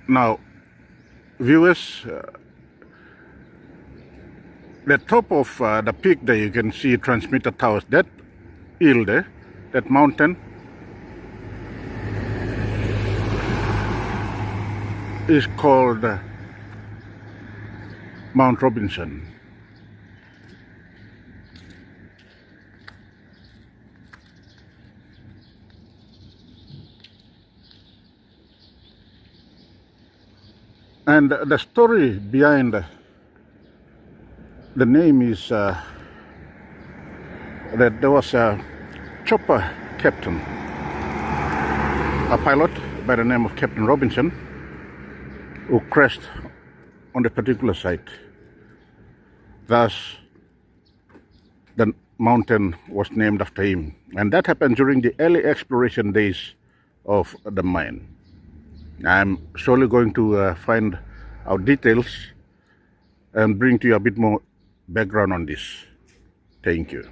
Now, viewers, the top of the peak there, you can see transmitter towers. That hill there, that mountain, is called Mount Robinson. And the story behind the name is that there was a chopper captain, a pilot by the name of Captain Robinson, who crashed on the particular site. Thus, the mountain was named after him. And that happened during the early exploration days of the mine. I'm surely going to find out details and bring to you a bit more background on this. Thank you.